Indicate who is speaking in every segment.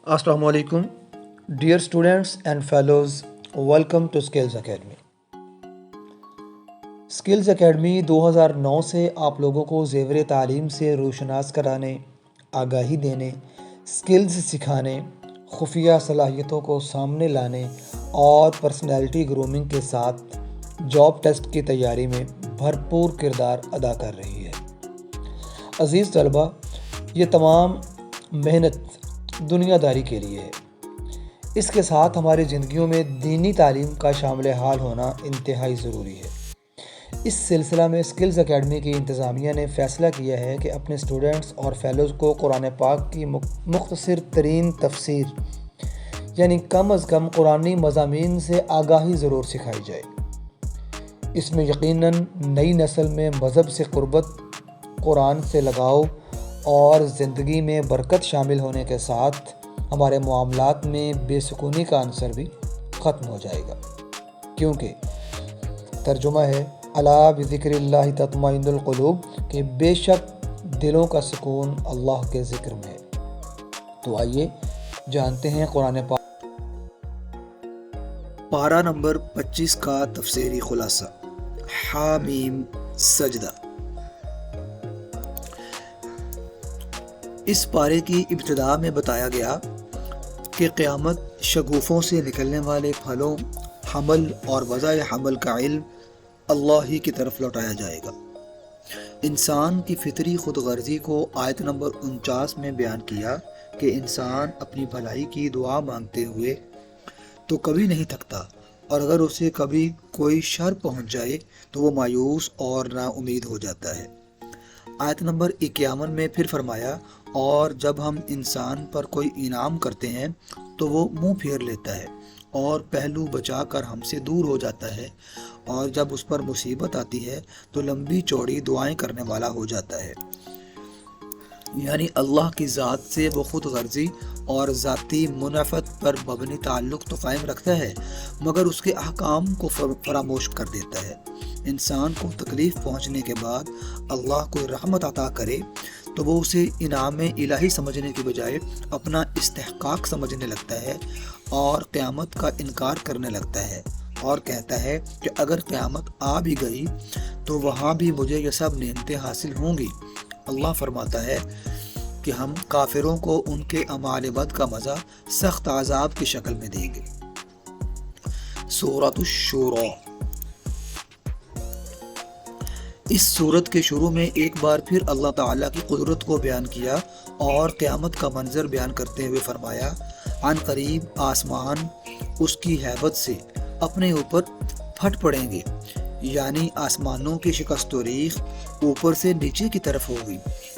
Speaker 1: Assalamu alaikum. Dear students and fellows, welcome to Skills Academy. Skills Academy 2009 سے آپ لوگوں کو زیور تعلیم سے روشناس کرانے، آگاہی دینے، سکلز سکھانے، خفیہ صلاحیتوں کو سامنے لانے اور پرسنالٹی گرومنگ کے ساتھ جاب ٹیسٹ کی تیاری میں بھرپور کردار ادا کر رہی ہے۔ عزیز طلبہ، یہ تمام محنت دنیا داری کے لیے ہے۔ اس کے ساتھ ہماری زندگیوں میں دینی تعلیم کا شامل حال ہونا انتہائی ضروری ہے۔ اس سلسلہ میں سکلز اکیڈمی کی انتظامیہ نے فیصلہ کیا ہے کہ اپنے اسٹوڈنٹس اور فیلوز کو قرآن پاک کی مختصر ترین تفسیر یعنی کم از کم قرآنی مضامین سے آگاہی ضرور سکھائی جائے۔ اس میں یقیناً نئی نسل میں مذہب سے قربت، قرآن سے لگاؤ اور زندگی میں برکت شامل ہونے کے ساتھ ہمارے معاملات میں بے سکونی کا عنصر بھی ختم ہو جائے گا، کیونکہ ترجمہ ہے الا بذکر اللہ تطمئن القلوب کہ بے شک دلوں کا سکون اللہ کے ذکر میں ہے۔ تو آئیے جانتے ہیں قرآن پاک پارہ نمبر 25 کا تفسیری خلاصہ۔ حامیم سجدہ۔ اس پارے کی ابتدا میں بتایا گیا کہ قیامت شگوفوں سے نکلنے والے پھلوں، حمل اور وضع حمل کا علم اللہ ہی کی طرف لوٹایا جائے گا۔ انسان کی فطری خود غرضی کو آیت نمبر 49 میں بیان کیا کہ انسان اپنی بھلائی کی دعا مانگتے ہوئے تو کبھی نہیں تھکتا، اور اگر اسے کبھی کوئی شر پہنچ جائے تو وہ مایوس اور نا امید ہو جاتا ہے۔ آیت نمبر 51 میں پھر فرمایا، اور جب ہم انسان پر کوئی انعام کرتے ہیں تو وہ منہ پھیر لیتا ہے اور پہلو بچا کر ہم سے دور ہو جاتا ہے، اور جب اس پر مصیبت آتی ہے تو لمبی چوڑی دعائیں کرنے والا ہو جاتا ہے۔ یعنی اللہ کی ذات سے وہ خود غرضی اور ذاتی منافعت پر مبنی تعلق تو قائم رکھتا ہے، مگر اس کے احکام کو فراموش کر دیتا ہے۔ انسان کو تکلیف پہنچنے کے بعد اللہ کوئی رحمت عطا کرے تو وہ اسے انعام الہی سمجھنے کی بجائے اپنا استحقاق سمجھنے لگتا ہے اور قیامت کا انکار کرنے لگتا ہے، اور کہتا ہے کہ اگر قیامت آ بھی گئی تو وہاں بھی مجھے یہ سب نعمتیں حاصل ہوں گی۔ اللہ فرماتا ہے کہ ہم کافروں کو ان کے اعمال بد کا مزہ سخت عذاب کی شکل میں دیں گے۔ سورۃ الشورى۔ اس سورت کے شروع میں ایک بار پھر اللہ تعالیٰ کی قدرت کو بیان کیا اور قیامت کا منظر بیان کرتے ہوئے فرمایا، عن قریب آسمان اس کی ہیبت سے اپنے اوپر پھٹ پڑیں گے، یعنی آسمانوں کی شکست و ریخ اوپر سے نیچے کی طرف ہوگی،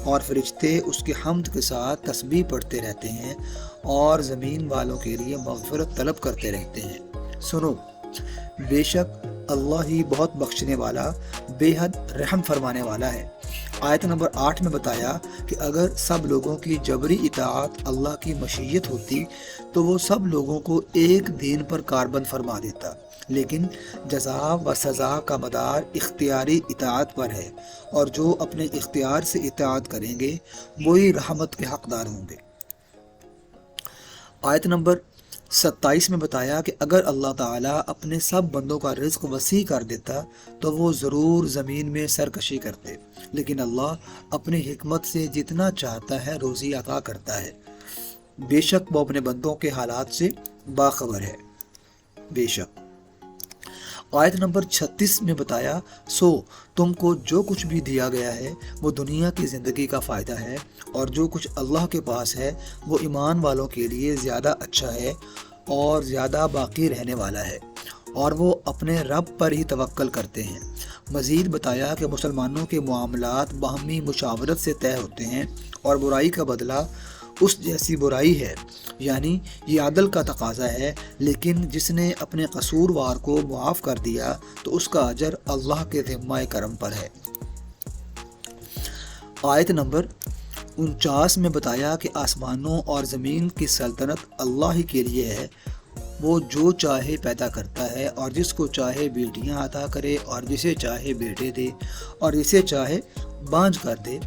Speaker 1: اور فرشتے اس کی حمد کے ساتھ تسبیح پڑھتے رہتے ہیں اور زمین والوں کے لیے مغفرت طلب کرتے رہتے ہیں۔ سنو، بے شک اللہ ہی بہت بخشنے والا، بے حد رحم فرمانے والا ہے۔ آیت نمبر 8 میں بتایا کہ اگر سب لوگوں کی جبری اطاعت اللہ کی مشیت ہوتی تو وہ سب لوگوں کو ایک دین پر کاربند فرما دیتا، لیکن جزا و سزا کا مدار اختیاری اطاعت پر ہے، اور جو اپنے اختیار سے اطاعت کریں گے وہی رحمت کے حقدار ہوں گے۔ آیت نمبر 27 میں بتایا کہ اگر اللہ تعالیٰ اپنے سب بندوں کا رزق وسیع کر دیتا تو وہ ضرور زمین میں سرکشی کرتے، لیکن اللہ اپنی حکمت سے جتنا چاہتا ہے روزی عطا کرتا ہے۔ بے شک وہ اپنے بندوں کے حالات سے باخبر ہے۔ بے شک۔ آیت نمبر 36 میں بتایا، سو تم کو جو کچھ بھی دیا گیا ہے وہ دنیا کی زندگی کا فائدہ ہے، اور جو کچھ اللہ کے پاس ہے وہ ایمان والوں کے لیے زیادہ اچھا ہے اور زیادہ باقی رہنے والا ہے، اور وہ اپنے رب پر ہی توکل کرتے ہیں۔ مزید بتایا کہ مسلمانوں کے معاملات باہمی مشاورت سے طے ہوتے ہیں، اور برائی کا بدلہ اس جیسی برائی ہے، یعنی یہ عدل کا تقاضا ہے، لیکن جس نے اپنے قصوروار کو معاف کر دیا تو اس کا اجر اللہ کے ذمہ کرم پر ہے۔ آیت نمبر 49 میں بتایا کہ آسمانوں اور زمین کی سلطنت اللہ ہی کے لیے ہے، وہ جو چاہے پیدا کرتا ہے، اور جس کو چاہے بیٹیاں عطا کرے اور جسے چاہے بیٹے دے اور جسے چاہے بانجھ کر دے،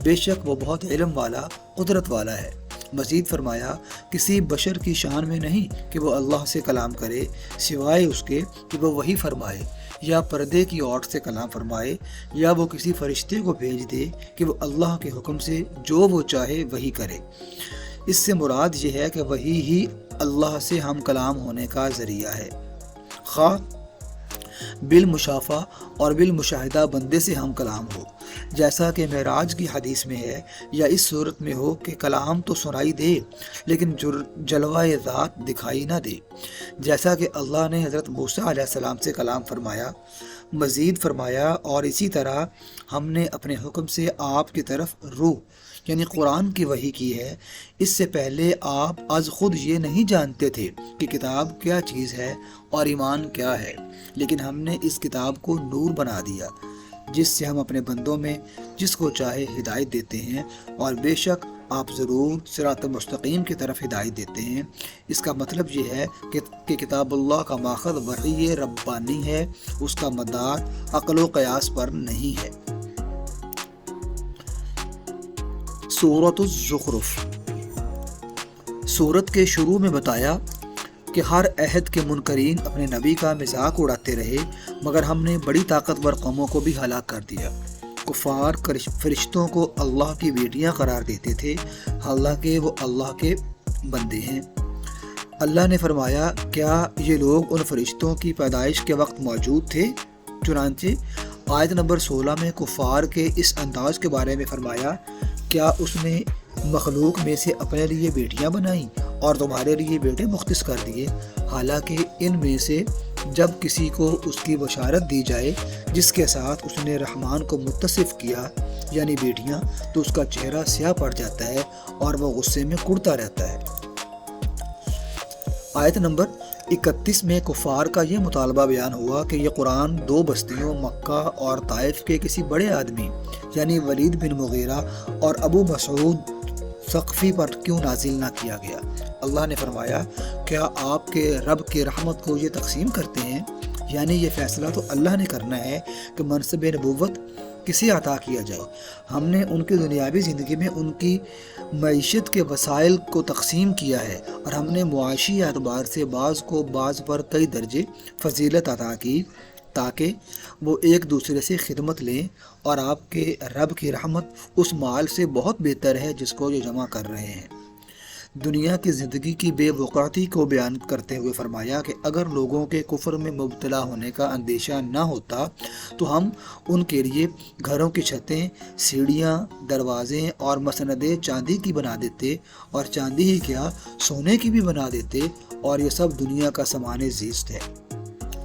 Speaker 1: بے شک وہ بہت علم والا، قدرت والا ہے۔ مزید فرمایا کسی بشر کی شان میں نہیں کہ وہ اللہ سے کلام کرے سوائے اس کے کہ وہ وحی فرمائے یا پردے کی اوٹ سے کلام فرمائے یا وہ کسی فرشتے کو بھیج دے کہ وہ اللہ کے حکم سے جو وہ چاہے وہی کرے۔ اس سے مراد یہ ہے کہ وہی ہی اللہ سے ہم کلام ہونے کا ذریعہ ہے، خواہ بالمشافہ اور بالمشاہدہ بندے سے ہم کلام ہو، جیسا کہ معراج کی حدیث میں ہے، یا اس صورت میں ہو کہ کلام تو سنائی دے لیکن جلوہ ذات دکھائی نہ دے، جیسا کہ اللہ نے حضرت موسیٰ علیہ السلام سے کلام فرمایا۔ مزید فرمایا اور اسی طرح ہم نے اپنے حکم سے آپ کی طرف روح یعنی قرآن کی وحی کی ہے۔ اس سے پہلے آپ از خود یہ نہیں جانتے تھے کہ کتاب کیا چیز ہے اور ایمان کیا ہے، لیکن ہم نے اس کتاب کو نور بنا دیا جس سے ہم اپنے بندوں میں جس کو چاہے ہدایت دیتے ہیں، اور بے شک آپ ضرور صراط مستقیم کی طرف ہدایت دیتے ہیں۔ اس کا مطلب یہ ہے کہ کتاب اللہ کا ماخذ وحی ربانی ہے، اس کا مدار عقل و قیاس پر نہیں ہے۔ سورۃ الزخرف، سورت کے شروع میں بتایا کہ ہر عہد کے منکرین اپنے نبی کا مذاق اڑاتے رہے، مگر ہم نے بڑی طاقتور قوموں کو بھی ہلاک کر دیا۔ کفار فرشتوں کو اللہ کی بیٹیاں قرار دیتے تھے، حالانکہ وہ اللہ کے بندے ہیں۔ اللہ نے فرمایا کیا یہ لوگ ان فرشتوں کی پیدائش کے وقت موجود تھے؟ چنانچہ آیت نمبر 16 میں کفار کے اس انداز کے بارے میں فرمایا کیا اس نے مخلوق میں سے اپنے لیے بیٹیاں بنائیں اور تمہارے لیے بیٹے مختص کر دیے، حالانکہ ان میں سے جب کسی کو اس کی بشارت دی جائے جس کے ساتھ اس نے رحمان کو متصف کیا یعنی بیٹیاں، تو اس کا چہرہ سیاہ پڑ جاتا ہے اور وہ غصے میں کڑتا رہتا ہے۔ آیت نمبر 31 میں کفار کا یہ مطالبہ بیان ہوا کہ یہ قرآن دو بستیوں مکہ اور طائف کے کسی بڑے آدمی یعنی ولید بن مغیرہ اور ابو مسعود ثقفی پر کیوں نازل نہ کیا گیا؟ اللہ نے فرمایا کیا آپ کے رب کی رحمت کو یہ تقسیم کرتے ہیں؟ یعنی یہ فیصلہ تو اللہ نے کرنا ہے کہ منصب نبوت کسے عطا کیا جائے۔ ہم نے ان کی دنیاوی زندگی میں ان کی معیشت کے وسائل کو تقسیم کیا ہے، اور ہم نے معاشی اعتبار سے بعض کو بعض پر کئی درجے فضیلت عطا کی تاکہ وہ ایک دوسرے سے خدمت لیں، اور آپ کے رب کی رحمت اس مال سے بہت بہتر ہے جس کو یہ جمع کر رہے ہیں۔ دنیا کی زندگی کی بے وقعتی کو بیان کرتے ہوئے فرمایا کہ اگر لوگوں کے کفر میں مبتلا ہونے کا اندیشہ نہ ہوتا تو ہم ان کے لیے گھروں کی چھتیں، سیڑھیاں، دروازے اور مسندیں چاندی کی بنا دیتے، اور چاندی ہی کیا سونے کی بھی بنا دیتے، اور یہ سب دنیا کا سامان زیست ہے،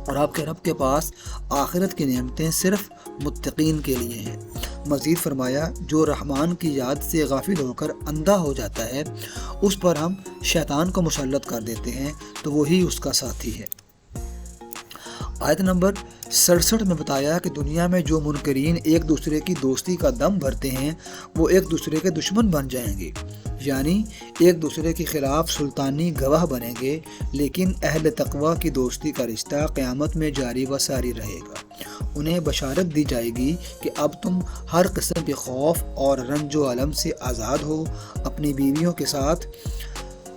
Speaker 1: اور آپ کے رب کے پاس آخرت کی نعمتیں صرف متقین کے لیے ہیں۔ مزید فرمایا جو رحمان کی یاد سے غافل ہو کر اندھا ہو جاتا ہے اس پر ہم شیطان کو مسلط کر دیتے ہیں تو وہی اس کا ساتھی ہے۔ آیت نمبر 67 میں بتایا کہ دنیا میں جو منکرین ایک دوسرے کی دوستی کا دم بھرتے ہیں وہ ایک دوسرے کے دشمن بن جائیں گے، یعنی ایک دوسرے کے خلاف سلطانی گواہ بنیں گے، لیکن اہل تقوی کی دوستی کا رشتہ قیامت میں جاری و ساری رہے گا۔ انہیں بشارت دی جائے گی کہ اب تم ہر قسم کے خوف اور رنج و الم سے آزاد ہو، اپنی بیویوں کے ساتھ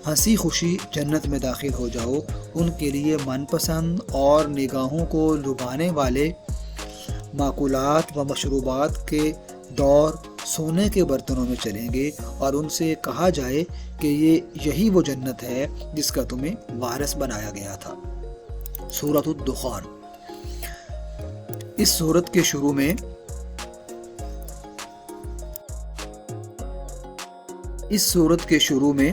Speaker 1: ہنسی خوشی جنت میں داخل ہو جاؤ، ان کے لیے من پسند اور نگاہوں کو لبھانے والے ماکولات و مشروبات کے دور سونے کے برتنوں میں چلیں گے، اور ان سے کہا جائے کہ یہی وہ جنت ہے جس کا تمہیں وارث بنایا گیا تھا۔ سورۃ الدخان، اس سورت کے شروع میں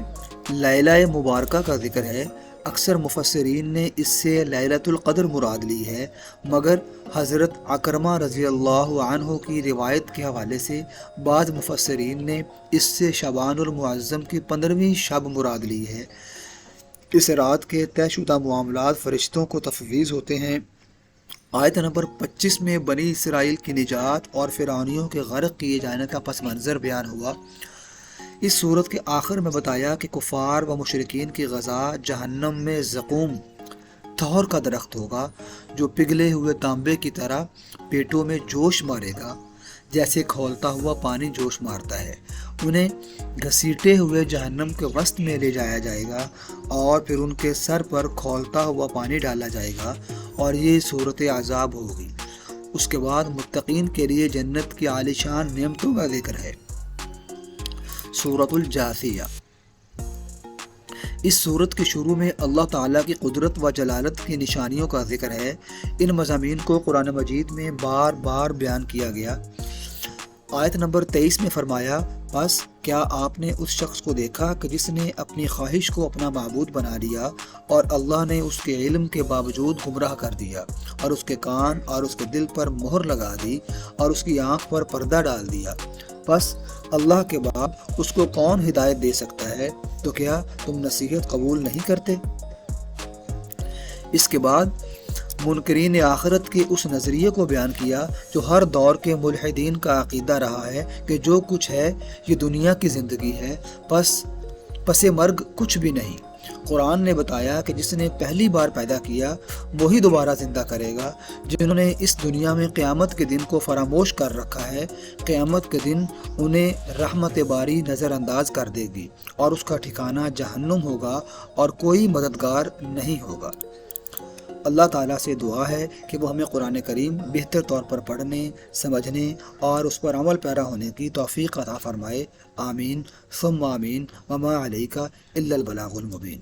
Speaker 1: لیلہ مبارکہ کا ذکر ہے۔ اکثر مفسرین نے اس سے لیلۃ القدر مراد لی ہے، مگر حضرت عکرمہ رضی اللہ عنہ کی روایت کے حوالے سے بعض مفسرین نے اس سے شعبان المعظم کی 15ویں شب مراد لی ہے۔ اس رات کے طے شدہ معاملات فرشتوں کو تفویض ہوتے ہیں۔ آیت نمبر 25 میں بنی اسرائیل کی نجات اور فرعونیوں کے غرق کیے جانے کا پس منظر بیان ہوا۔ اس صورت کے آخر میں بتایا کہ کفار و مشرکین کی غذا جہنم میں زقوم تھور کا درخت ہوگا جو پگھلے ہوئے تانبے کی طرح پیٹوں میں جوش مارے گا، جیسے کھولتا ہوا پانی جوش مارتا ہے۔ انہیں گھسیٹے ہوئے جہنم کے وسط میں لے جایا جائے گا اور پھر ان کے سر پر کھولتا ہوا پانی ڈالا جائے گا، اور یہ صورت عذاب ہوگی۔ اس کے بعد متقین کے لیے جنت کی عالیشان نعمتوں کا ذکر ہے۔ سورۃ الجاثیہ۔ اس سورت کے شروع میں اللہ تعالیٰ کی قدرت و جلالت کی نشانیوں کا ذکر ہے۔ ان مضامین کو قرآن مجید میں بار بار بیان کیا گیا۔ آیت نمبر 23 میں فرمایا، بس کیا آپ نے اس شخص کو دیکھا کہ جس نے اپنی خواہش کو اپنا معبود بنا لیا اور اللہ نے اس کے علم کے باوجود گمراہ کر دیا، اور اس کے کان اور اس کے دل پر مہر لگا دی اور اس کی آنکھ پر پردہ ڈال دیا، بس اللہ کے بعد اس کو کون ہدایت دے سکتا ہے؟ تو کیا تم نصیحت قبول نہیں کرتے؟ اس کے بعد منکرین آخرت کے اس نظریے کو بیان کیا جو ہر دور کے ملحدین کا عقیدہ رہا ہے کہ جو کچھ ہے یہ دنیا کی زندگی ہے، پس مرگ کچھ بھی نہیں۔ قرآن نے بتایا کہ جس نے پہلی بار پیدا کیا وہی دوبارہ زندہ کرے گا۔ جنہوں نے اس دنیا میں قیامت کے دن کو فراموش کر رکھا ہے، قیامت کے دن انہیں رحمت باری نظر انداز کر دے گی اور اس کا ٹھکانہ جہنم ہوگا اور کوئی مددگار نہیں ہوگا۔ اللہ تعالیٰ سے دعا ہے کہ وہ ہمیں قرآن کریم بہتر طور پر پڑھنے، سمجھنے اور اس پر عمل پیرا ہونے کی توفیق عطا فرمائے۔ آمین ثم آمین، وما علیک الا البلاغ المبین۔